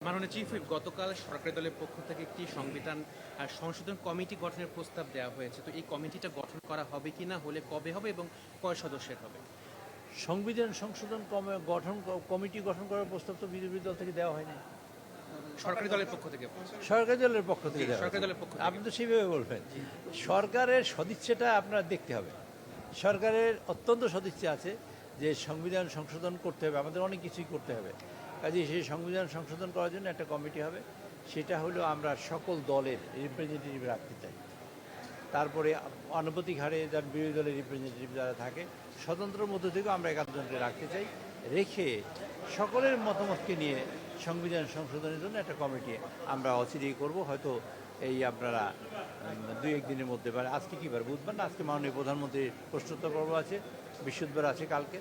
মাননীয় chief whip, গতকাল সরকারি দলের পক্ষ থেকে একটি সংবিধান সংশোধন কমিটি গঠনের প্রস্তাব দেওয়া হয়েছে। তো এই কমিটিটা গঠন করা হবে কি না, হলে কবে হবে এবং কয় সদস্যের হবে? সংবিধান সংশোধন কমিটি গঠন করার প্রস্তাব তো বিরোধী দল থেকে দেওয়া হয়নি, সরকারি দলের পক্ষ থেকে। সরকারি দলের পক্ষ থেকে দেওয়া সরকারি হয়েছে। দলের পক্ষ থেকে। আপনি তো সেইভাবে বলবেন। সরকারের সদিচ্ছাটা আপনার দেখতে হবে। সরকারের অত্যন্ত সদিচ্ছা আছে যে সংবিধান সংশোধন করতে হবে, আমাদের অনেক কিছুই করতে হবে। কাজে সেই সংবিধান সংশোধন করার জন্য একটা কমিটি হবে। সেটা হলো আমরা সকল দলের রিপ্রেজেন্টেটিভ রাখতে চাই। তারপরে আনুপাতিক হারে যার বিরোধী দলের রিপ্রেজেন্টেটিভ যারা থাকে, স্বতন্ত্রের মধ্য থেকেও আমরা একাধজনকে রাখতে চাই। রেখে সকলের মতামতকে নিয়ে সংবিধান সংশোধনের জন্য একটা কমিটি আমরা অচিরেই করব। হয়তো এই আপনারা দুই একদিনের মধ্যে, মানে আজকে কী বার, বুধবার না, আজকে মাননীয় প্রধানমন্ত্রীর প্রশ্নোত্তর পর্ব আছে, বৃহস্পতিবার আছে কালকে।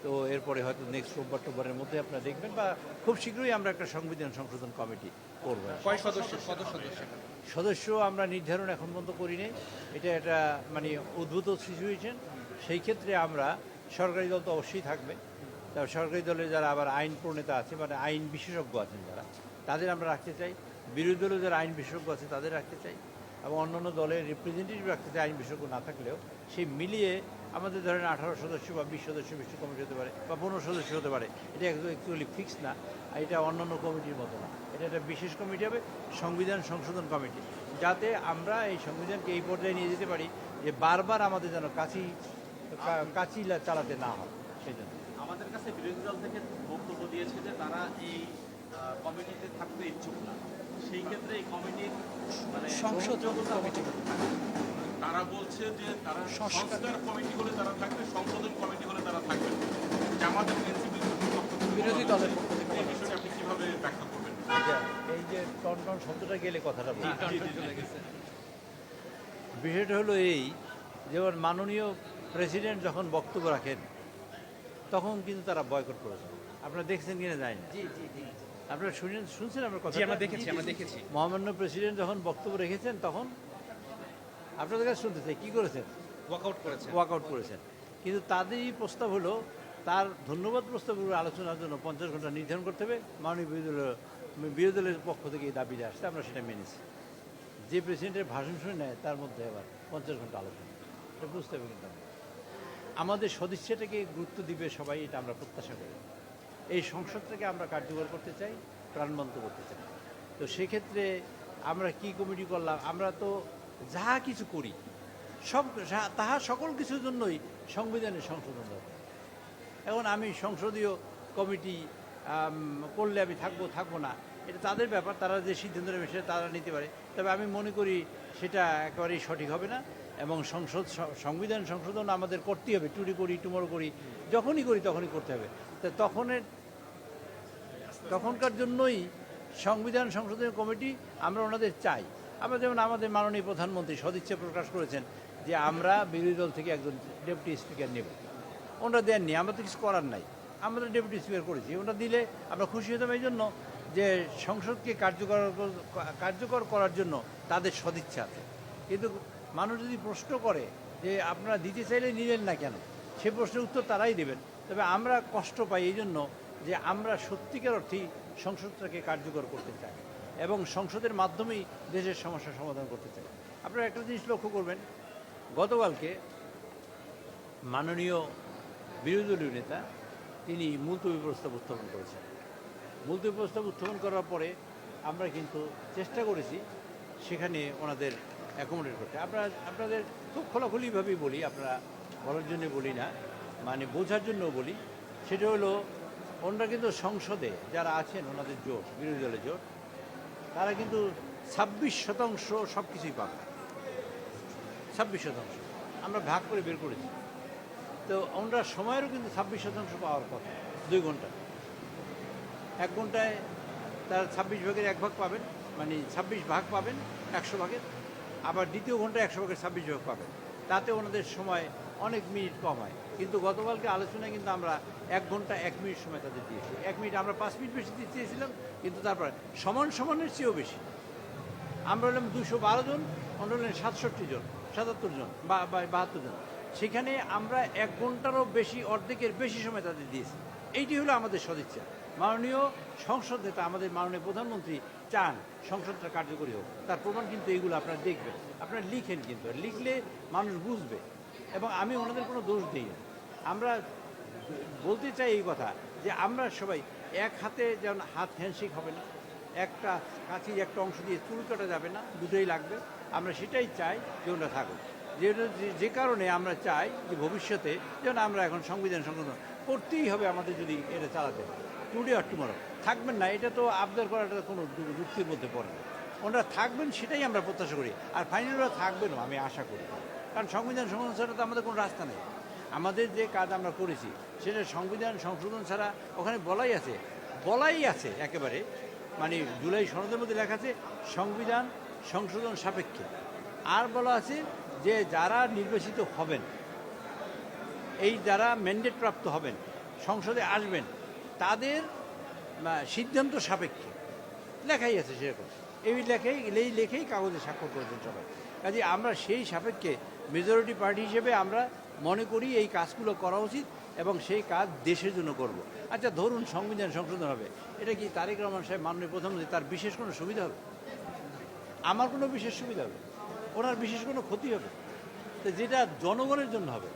তো এরপরে হয়তো নেক্সট রোববার টোববারের মধ্যে আপনারা দেখবেন, বা খুব শীঘ্রই আমরা একটা সংবিধান সংশোধন কমিটি করব। কয় সদস্য? সদস্য সদস্য আমরা নির্ধারণ এখন পর্যন্ত করিনি। এটা একটা মানে উদ্ভূত সিচুয়েশন। সেই ক্ষেত্রে আমরা, সরকারি দল তো অবশ্যই থাকবে, তারপর সরকারি দলের যারা আবার আইন প্রণেতা আছে, মানে আইন বিশেষজ্ঞ আছেন যারা, তাদের আমরা রাখতে চাই। বিরোধী দলের যারা আইন বিশেষজ্ঞ আছে তাদের রাখতে চাই, এবং অন্যান্য দলের রিপ্রেজেন্টেটিভ রাখতে চাই আইন বিশেষজ্ঞ না থাকলেও। সেই মিলিয়ে আমাদের ধরেন 18 সদস্য বা 20 সদস্য বিশিষ্ট কমিটি হতে পারে, বা 15 সদস্য হতে পারে। এটা অ্যাকচুয়ালি ফিক্স না, এটা অন্যান্য কমিটির মতো না। এটা একটা বিশেষ কমিটি হবে, সংবিধান সংশোধন কমিটি, যাতে আমরা এই সংবিধানকে এই পর্যায়ে নিয়ে যেতে পারি যে বারবার আমাদের যেন কাছি চালাতে না হয়। সেই জন্য আমাদের কাছে বিরোধী দল থেকে বক্তব্য দিয়েছে যে তারা এই কমিটিতে থাকতে ইচ্ছুক না। সেই ক্ষেত্রে এই কমিটির মানে সংশোধন কমিটি, তারা বলছে যে তারা সংস্কার কমিটি হলে তারা থাকবে, সংশোধন কমিটি হলে তারা থাকবে। জামাতের এনসিপি বিরোধী দলের পক্ষ থেকে এই বিষয়টা আপনি কিভাবে ব্যাখ্যা করবেন? আচ্ছা, এই যে টন শব্দটা গেলে কথাটা বলি। বিষয়টা হলো এই, যেমন মাননীয় প্রেসিডেন্ট যখন বক্তব্য রাখেন তখন কিন্তু তারা বয়কট করেছেন। আপনারা দেখছেন কিনা জানি না, আপনারা শুনছেন আমার কথা? আমরা দেখেছি। মহামান্য প্রেসিডেন্ট যখন বক্তব্য রেখেছেন তখন আপনাদের কাছে শুনতে চাই কী করেছেন? ওয়াকআউট করেছেন। কিন্তু তাদেরই প্রস্তাব হলো, তার ধন্যবাদ প্রস্তাবের আলোচনার জন্য 50 ঘন্টা নির্ধারণ করতে হবে। মাননীয় বিরোধী দলের পক্ষ থেকে এই দাবিটা আসছে, আমরা সেটা মেনেছি। যে প্রেসিডেন্টের ভাষণ শুনে নেয় তার মধ্যে আবার 50 ঘন্টা আলোচনা, এটা বুঝতে হবে। কিন্তু আমাদের সদিচ্ছাটাকে গুরুত্ব দিবে সবাই, এটা আমরা প্রত্যাশা করি। এই সংসদটাকে আমরা কার্যকর করতে চাই, প্রাণবন্ত করতে চাই। তো সেক্ষেত্রে আমরা কি কমিটি করলাম? আমরা তো যাহা কিছু করি তাহা সকল কিছুর জন্যই সংবিধানের সংশোধন দরকার। এখন আমি সংসদীয় কমিটি করলে আমি থাকবো না, এটা তাদের ব্যাপার, তারা যে সিদ্ধান্ত নেবে সেটা তারা নিতে পারে। তবে আমি মনে করি সেটা একেবারেই সঠিক হবে না, এবং সংবিধান সংশোধন আমাদের করতেই হবে। টুডে করি, টুমরো করি, যখনই করি তখনই করতে হবে। তা তখনকার জন্যই সংবিধান সংশোধন কমিটি আমরা ওনাদের চাই। আমরা যেমন আমাদের মাননীয় প্রধানমন্ত্রী সদিচ্ছা প্রকাশ করেছেন যে আমরা বিরোধী দল থেকে একজন ডেপুটি স্পিকার নেব। ওনারা দেননি, আমরা তো কিছু করার নাই, আমরা ডেপুটি স্পিকার করেছি। ওনারা দিলে আমরা খুশি হতাম, এই জন্য যে সংসদকে কার্যকর করার জন্য তাদের সদিচ্ছা আছে। কিন্তু মানুষ যদি প্রশ্ন করে যে আপনারা দিতে চাইলে নিলেন না কেন, সে প্রশ্নের উত্তর তারাই দেবেন। তবে আমরা কষ্ট পাই এই জন্য যে আমরা সত্যিকার অর্থেই সংসদটাকে কার্যকর করতে চাই, এবং সংসদের মাধ্যমেই দেশের সমস্যার সমাধান করতে চাই। আপনারা একটা জিনিস লক্ষ্য করবেন, গতকালকে মাননীয় বিরোধী দলীয় নেতা তিনি মুলতবি প্রস্তাব উত্থাপন করেছেন। মুলতবি প্রস্তাব উত্থাপন করার পরে আমরা কিন্তু চেষ্টা করেছি সেখানে ওনাদের অ্যাকোমোডেট করতে। আপনাদের খুব খোলাখুলিভাবেই বলি, আপনারা বলার জন্য বলি না, মানে বোঝার জন্য বলি। সেটা হলো, ওনারা কিন্তু সংসদে যারা আছেন ওনাদের জোট, বিরোধী দলের জোট, তারা কিন্তু 26% সব কিছুই পাবে। 26% আমরা ভাগ করে বের করেছি। তো ওনারা সময়েরও কিন্তু 26% পাওয়ার কথা। 2 ঘন্টা, 1 ঘন্টায় তারা 26 ভাগের 1 ভাগ পাবেন, মানে 26 ভাগ পাবেন 100 ভাগের। আবার দ্বিতীয় ঘন্টায় 100 ভাগের 26 ভাগ পাবেন। তাতে ওনাদের সময় অনেক মিনিট কম হয়। কিন্তু গতকালকে আলোচনায় কিন্তু আমরা 1 ঘন্টা 1 মিনিট সময় তাদের দিয়েছি। 1 মিনিট, আমরা 5 মিনিট বেশি দিতে চেয়েছিলাম, কিন্তু তারপরে সমানের চেয়েও বেশি। আমরা হলাম 212 জন, ওনারা হলেন 67 জন, 77 জন বা 72 জন। সেখানে আমরা 1 ঘন্টারও বেশি, অর্ধেকের বেশি সময় তাদের দিয়েছি। এইটি হলো আমাদের সদিচ্ছা। মাননীয় সংসদ নেতা আমাদের মাননীয় প্রধানমন্ত্রী চান সংসদটা কার্যকরী হোক, তার প্রমাণ কিন্তু এগুলো আপনারা দেখবেন, আপনারা লিখেন, কিন্তু লিখলে মানুষ বুঝবে। এবং আমি ওনাদের কোনো দোষ দিই না। আমরা বলতে চাই এই কথা যে আমরা সবাই এক হাতে যেমন হাত হ্যান্ডশেক হবে না, একটা কাছির একটা অংশ দিয়ে চুল কাটা যাবে না, দুটোই লাগবে। আমরা সেটাই চাই যে ওটা থাকুক। যে কারণে আমরা চাই যে ভবিষ্যতে যেন আমরা এখন সংবিধান সংশোধন করতেই হবে আমাদের, যদি এটা চালাতে হয় টুডে আর টুমরো। থাকবেন না এটা তো আবদার করাটা কোনো যুক্তির মধ্যে পড়ে না। ওনারা থাকবেন সেটাই আমরা প্রত্যাশা করি, আর ফাইনালি ওরা থাকবেনও আমি আশা করি, কারণ সংবিধান সংশোধন ছাড়া তো আমাদের কোনো রাস্তা নেই। আমাদের যে কাজ আমরা করেছি সেটা সংবিধান সংশোধন ছাড়া, ওখানে বলাই আছে একেবারে, মানে জুলাই সনদের মধ্যে লেখা আছে সংবিধান সংশোধন সাপেক্ষে। আর বলা আছে যে যারা নির্বাচিত হবেন, এই যারা ম্যান্ডেট প্রাপ্ত হবেন, সংসদে আসবেন, তাদের সিদ্ধান্ত সাপেক্ষে লেখাই আছে সেরকম। এই লেখেই কাগজে স্বাক্ষর করেছেন সবাই। কাজে আমরা সেই সাপেক্ষে মেজরিটি পার্টি হিসেবে আমরা মনে করি এই কাজগুলো করা উচিত, এবং সেই কাজ দেশের জন্য করব। আচ্ছা ধরুন সংবিধান সংশোধন হবে, এটা কি তারেক রহমান সাহেব মাননীয় প্রধানমন্ত্রী তার বিশেষ কোনো সুবিধা হবে? আমার কোনো বিশেষ সুবিধা হবে? ওনার বিশেষ কোনো ক্ষতি হবে? তো যেটা জনগণের জন্য হবে,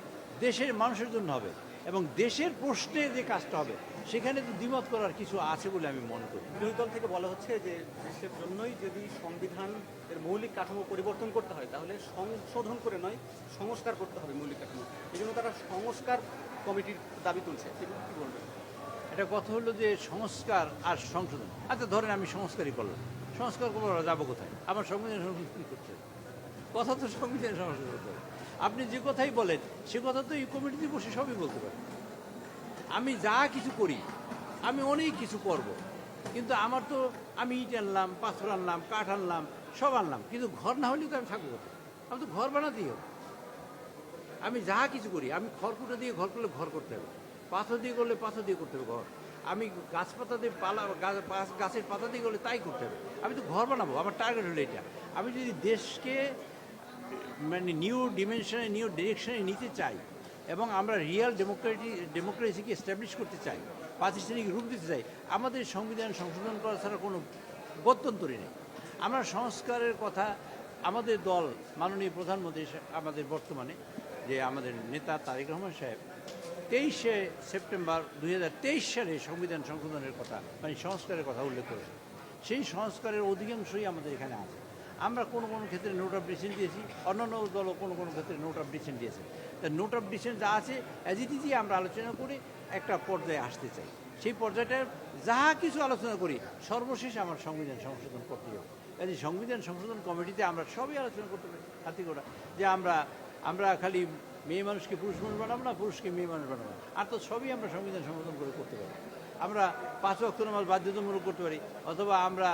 দেশের মানুষের জন্য হবে, এবং দেশের প্রশ্নে যে কাজটা হবে, সেখানে তো দ্বিমত করার কিছু আছে বলে আমি মনে করি। বিরোধী দল থেকে বলা হচ্ছে যে দেশের জন্যই যদি সংবিধানের মৌলিক কাঠামো পরিবর্তন করতে হয়, তাহলে সংশোধন করে নয়, সংস্কার করতে হবে মৌলিক কাঠামো। এই জন্য তারা সংস্কার কমিটির দাবি তুলছে। সেগুলো কী বলবেন? এটা কথা হলো যে সংস্কার আর সংশোধন। আচ্ছা ধরেন আমি সংস্কারই করলাম, সংস্কার করবো, যাবো কোথায়? আমার সংবিধান সংশোধন করতে হবে, কথা তো সংবিধান সংশোধন করতে হবে। আপনি যে কথাই বলেন সে কথা তো এই কমিটিতে বসে সবই বলতে পারেন। আমি যা কিছু করি, আমি অনেক কিছু করব, কিন্তু আমার তো আমি ইট আনলাম, পাথর আনলাম, কাঠ আনলাম, সব আনলাম, কিন্তু ঘর না হলেও তো আমি থাকবো কোথায়? আমি তো ঘর বানাতেই হবে। আমি যা কিছু করি, আমি খড়কুটো দিয়ে ঘর করলে ঘর করতে হবে, পাথর দিয়ে করলে পাথর দিয়ে করতে হবে ঘর, আমি গাছপাতা দিয়ে গাছের পাতা দিয়ে করলে তাই করতে হবে। আমি তো ঘর বানাবো, আমার টার্গেট হলো এটা। আমি যদি দেশকে মানে নিউ ডিমেনশনে, নিউ ডিরেকশনে নিতে চাই, এবং আমরা রিয়েল ডেমোক্রেসিকে এস্টাবলিশ করতে চাই, প্রাতিষ্ঠানিক রূপ দিতে চাই, আমাদের সংবিধান সংশোধন করা ছাড়া কোনো গত্যন্তরই নেই। আমরা সংস্কারের কথা, আমাদের দল মাননীয় প্রধানমন্ত্রী আমাদের বর্তমানে যে আমাদের নেতা তারেক রহমান সাহেব 23শে সেপ্টেম্বর 2023 সালে সংবিধান সংশোধনের কথা, মানে সংস্কারের কথা উল্লেখ করেছে। সেই সংস্কারের অধিকাংশই আমাদের এখানে আছে। আমরা কোনো কোনো ক্ষেত্রে নোট অফ ডিসেন্ট দিয়েছি, অন্যান্য দলও কোনো কোনো ক্ষেত্রে নোট অফ ডিসেন্ট দিয়েছে। তা নোট অফ ডিসেন্ট যা আছে অ্যাজ ইট ইজই আমরা আলোচনা করে একটা পর্যায়ে আসতে চাই। সেই পর্যায়টার যা কিছু আলোচনা করি, সর্বশেষ আমার সংবিধান সংশোধন করতে হবে। কাজে সংবিধান সংশোধন কমিটিতে আমরা সবই আলোচনা করতে পারি হাতে গোটা, যে আমরা খালি মেয়ে মানুষকে পুরুষ মানুষ বানাবো না, পুরুষকে মেয়ে মানুষ বানাবো, আর তো সবই আমরা সংবিধান সংশোধন করে করতে পারি। আমরা 5 ওয়াক্ত নামাজ বাধ্যতামূলক করতে পারি, অথবা আমরা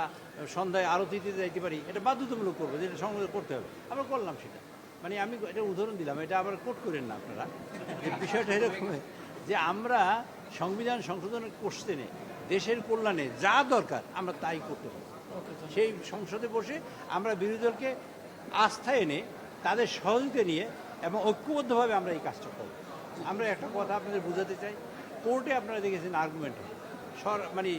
সন্ধ্যায় আরতিতে যাইতে পারি, এটা বাধ্যতামূলক করবো, যেটা সংশোধন করতে হবে, আমরা করলাম সেটা। মানে আমি এটা উদাহরণ দিলাম, এটা আবার কোট করেন না আপনারা। যে বিষয়টা এরকম যে আমরা সংবিধান সংশোধনের কোশ্চেনে দেশের কল্যাণে যা দরকার আমরা তাই করতে পারি। সেই সংসদে বসে আমরা বিরোধী দলকে আস্থায় এনে তাদের সহযোগিতা নিয়ে এবং ঐক্যবদ্ধভাবে আমরা এই কাজটা করব। আমরা একটা কথা আপনাদের বোঝাতে চাই, কোর্টে আপনারা দেখেছেন আর্গুমেন্ট হয়, মানে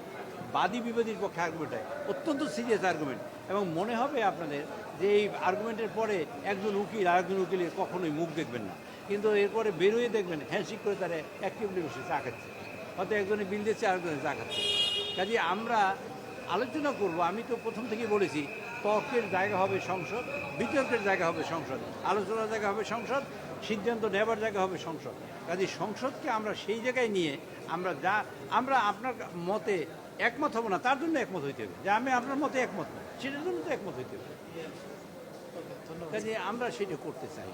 বাদী বিবাদীর পক্ষে আর্গুমেন্ট হয়, অত্যন্ত সিরিয়াস আর্গুমেন্ট, এবং মনে হবে আপনাদের যে এই আর্গুমেন্টের পরে একজন উকিল আরেকজন উকিলের কখনোই মুখ দেখবেন না, কিন্তু এরপরে বেরোয় দেখবেন হ্যান্ডশেক করে তারা অ্যাক্টিভলি বসে চা খাচ্ছে, হয়তো একজনে বিল দিচ্ছে আরেকজনে চা খাচ্ছে। কাজে আমরা আলোচনা করব। আমি তো প্রথম থেকেই বলেছি, তর্কের জায়গা হবে সংসদ, বিতর্কের জায়গা হবে সংসদ, আলোচনার জায়গা হবে সংসদ, সিদ্ধান্ত নেবার জায়গা হবে সংসদ। কাজে সংসদকে আমরা সেই জায়গায় নিয়ে আমরা আপনার মতে একমত হব না, তার জন্য একমত হইতে হবে, যে আমি আপনার মতে একমত না, সেটার জন্য তো একমত হইতে হবে। কাজে আমরা সেটা করতে চাই।